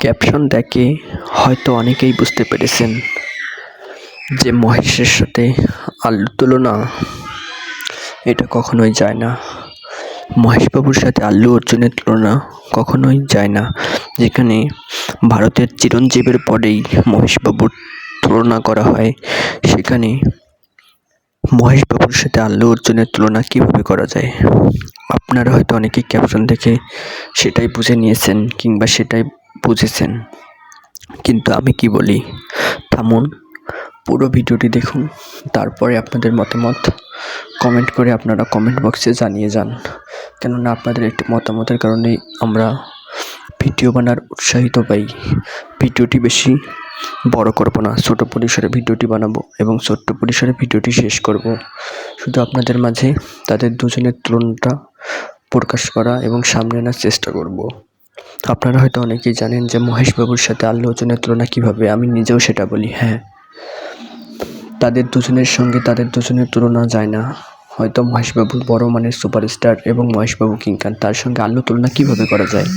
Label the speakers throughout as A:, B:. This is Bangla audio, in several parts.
A: ক্যাপশন দেখে হয়তো অনেকেই বুঝতে পেরেছেন যে মহেশের সাথে আল্লুর তুলনা এটা কখনোই যায় না। মহেশবাবুর সাথে আল্লু অর্জুনের তুলনা কখনোই যায় না। যেখানে ভারতের চিরঞ্জীবের পরেই মহেশবাবুর তুলনা করা হয়, সেখানে মহেশবাবুর সাথে আল্লু অর্জুনের তুলনা কীভাবে করা যায়? আপনারা হয়তো অনেকেই ক্যাপশন দেখে সেটাই বুঝে নিয়েছেন কিংবা সেটাই বুঝেছেন, কিন্তু আমি কি বলি, থামুন, পুরো ভিডিওটি দেখুন, তারপরে আপনাদের মতামত কমেন্ট করে আপনারা কমেন্ট বক্সে জানিয়ে যান। কেননা আপনাদের একটি মতামতের কারণেই আমরা ভিডিও বানার উৎসাহিত পাই। ভিডিওটি বেশি বড় করব না, ছোট পরিসরে ভিডিওটি বানাবো এবং ছোট্ট পরিসরে ভিডিওটি শেষ করব। শুধু আপনাদের মাঝে তাদের দুজনের তুলনাটা প্রকাশ করা এবং সামনে আনার চেষ্টা করব। আপনারা হয়তো অনেকেই জানেন যে মহেশবাবুর সাথে আল্লু অর্জুনের তুলনা কীভাবে, আমি নিজেও সেটা বলি। হ্যাঁ, তাদের দুজনের সঙ্গে তাদের দুজনের তুলনা যায় না। হয়তো মহেশবাবু বড় মানের সুপারস্টার এবং মহেশবাবু কিং খান, তার সঙ্গে আল্লু তুলনা কীভাবে করা যায়?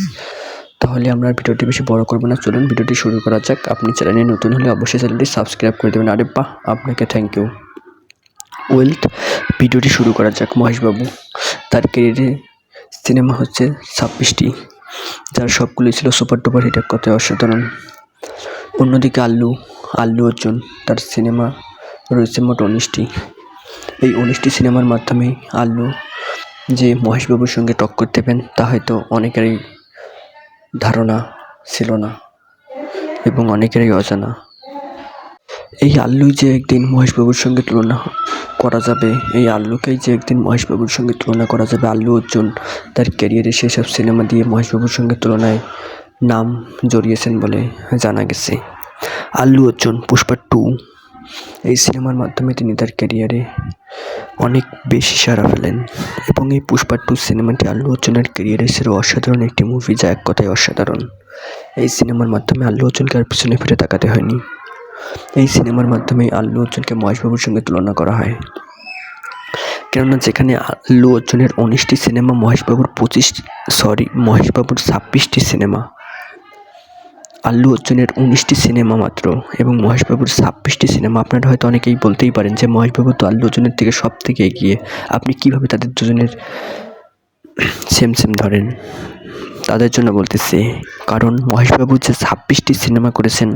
A: তাহলে আমরা ভিডিওটি বেশি বড় করবো না, চলুন ভিডিওটি শুরু করা যাক। আপনি চ্যানেলে নতুন হলে অবশ্যই চ্যানেলটি সাবস্ক্রাইব করে দেবেন। আরে বাহ, আপনাকে থ্যাংক ইউ। ভিডিওটি শুরু করা যাক। মহেশবাবু তার ক্যারিয়ারে সিনেমা হচ্ছে 26টি, যার সবগুলোই ছিল সুপার ডুপার হিট, এক কথায় অসাধারণ। অন্যদিকে আল্লু অর্জুন, তার সিনেমা রয়েছে মোট 19টি। এই 19টি সিনেমার মাধ্যমেই আল্লু যে মহেশবাবুর সঙ্গে টক্কর দেবেন তা হয়তো অনেকেরই ধারণা ছিল না এবং অনেকেরই অজানা। এই আল্লুই যে একদিন মহেশবাবুর সঙ্গে তুলনা করা যাবে, এই আল্লুকেই যে একদিন মহেশবাবুর সঙ্গে তুলনা করা যাবে, আল্লু অর্জুন তার ক্যারিয়ারে সেসব সিনেমা দিয়ে মহেশবাবুর সঙ্গে তুলনায় নাম জড়িয়েছেন বলে জানা গেছে। আল্লু অর্জুন পুষ্পা 2 এই সিনেমার মাধ্যমে তিনি তার ক্যারিয়ারে অনেক বেশি সাড়া ফেলেন এবং এই পুষ্পা 2 সিনেমাটি আল্লু অর্জুনের ক্যারিয়ারে ছিল অসাধারণ একটি মুভি, যা এক কথায় অসাধারণ। এই সিনেমার মাধ্যমে আল্লু অর্জুনকে আর পিছনে ফিরে তাকাতে হয়নি। এই সিনেমার মাধ্যমেই আল্লু অর্জুনকে মহেশবাবুর সঙ্গে তুলনা করা হয়। কেননা যেখানে আল্লু অর্জুনের 19টি সিনেমা, মহেশবাবুর 26টি সিনেমা। আল্লু অর্জুনের 19টি সিনেমা মাত্র এবং মহেশবাবুর 26টি সিনেমা। আপনারা হয়তো অনেকেই বলতেই পারেন যে মহেশবাবু তো আল্লু অর্জুনের থেকে সব থেকে এগিয়ে, আপনি কীভাবে তাদের দুজনের সেম ধরেন? তাদের জন্য বলতেছি, কারণ মহেশবাবু যে 26টি সিনেমা করেছেন,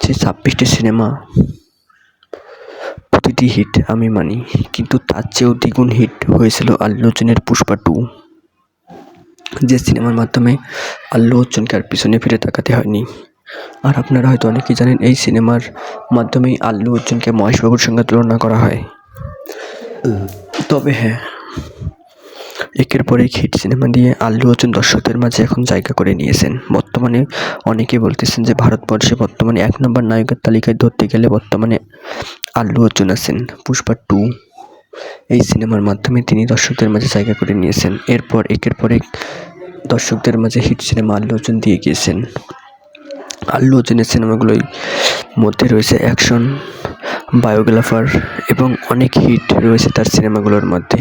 A: সেই 26টি সিনেমা প্রতিটি হিট আমি মানি, কিন্তু তার চেয়েও দ্বিগুণ হিট হয়েছিল আল্লু অর্জুনের পুষ্পা 2, যে সিনেমার মাধ্যমে আল্লু অর্জুনকে আর পিছনে ফিরে তাকাতে হয়নি। আর আপনারা হয়তো অনেকেই জানেন এই সিনেমার মাধ্যমেই আল্লু অর্জুনকে মহেশবাবুর সঙ্গে তুলনা করা হয়। তবে হ্যাঁ, একের পর এক হিট সিনেমা দিয়ে আল্লু অর্জুন দর্শকদের মাঝে এখন জায়গা করে নিয়েছেন। বর্তমানে অনেকে বলতেছেন যে ভারতবর্ষে বর্তমানে 1 নম্বর নায়কের তালিকায় ধরতে গেলে বর্তমানে আল্লু অর্জুন আছেন। পুষ্পা 2 এই সিনেমার মাধ্যমে তিনি দর্শকদের মাঝে জায়গা করে নিয়েছেন। এরপর একের পর এক দর্শকদের মাঝে হিট সিনেমা আল্লু অর্জুন দিয়ে গিয়েছেন। আল্লু অর্জুনের সিনেমাগুলোর মধ্যে রয়েছে অ্যাকশন, বায়োগ্রাফার এবং অনেক হিট রয়েছে তার সিনেমাগুলোর মধ্যে।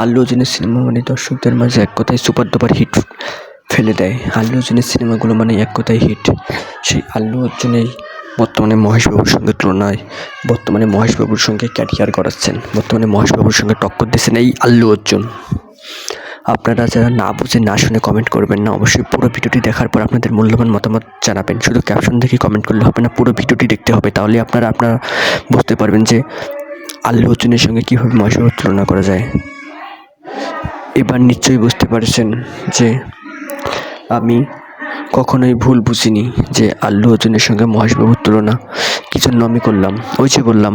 A: আল্লু অর্জুনের সিনেমা মানে দর্শকদের মাঝে এক কথায় সুপার ডুপার হিট ফেলে দেয়। আল্লু অর্জুনের সিনেমাগুলো মানে এক কথায় হিট। সেই আল্লু অর্জুনেই বর্তমানে মহেশবাবুর সঙ্গে তুলনায় বর্তমানে মহেশবাবুর সঙ্গে ক্যারিয়ার করাচ্ছেন, বর্তমানে মহেশবাবুর সঙ্গে টক্কর দিচ্ছেন এই আল্লু অর্জুন। আপনারা যারা না বুঝে না শুনে কমেন্ট করবেন না, অবশ্যই পুরো ভিডিওটি দেখার পর আপনাদের মূল্যবান মতামত জানাবেন। শুধু ক্যাপশন দেখে কমেন্ট করলে হবে না, পুরো ভিডিওটি দেখতে হবে, তাহলে আপনারা বুঝতে পারবেন যে আল্লু অর্জুনের সঙ্গে কীভাবে মহেশবাবুর তুলনা করা যায়। এবার নিশ্চয়ই বুঝতে পারছেন যে আমি কখনোই ভুল বুঝিনি যে আল্লু অর্জুনের সঙ্গে মহেশবাবুর তুলনা কি জন্য আমি করলাম। ওই যে বললাম,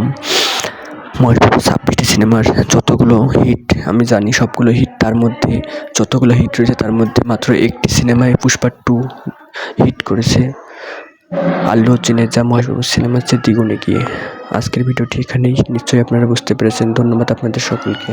A: মহেশবাবুর 26টি সিনেমার যতগুলো হিট আমি জানি সবগুলো হিট, তার মধ্যে যতগুলো হিট রয়েছে তার মধ্যে মাত্র একটি সিনেমায় পুষ্পা 2 হিট করেছে আল্লু অর্জুনের, যা মহেশবাবুর সিনেমার চেয়ে দ্বিগুণ এগিয়ে। আজকের ভিডিওটি এখানেই, নিশ্চয়ই আপনারা বুঝতে পেরেছেন। ধন্যবাদ আপনাদের সকলকে।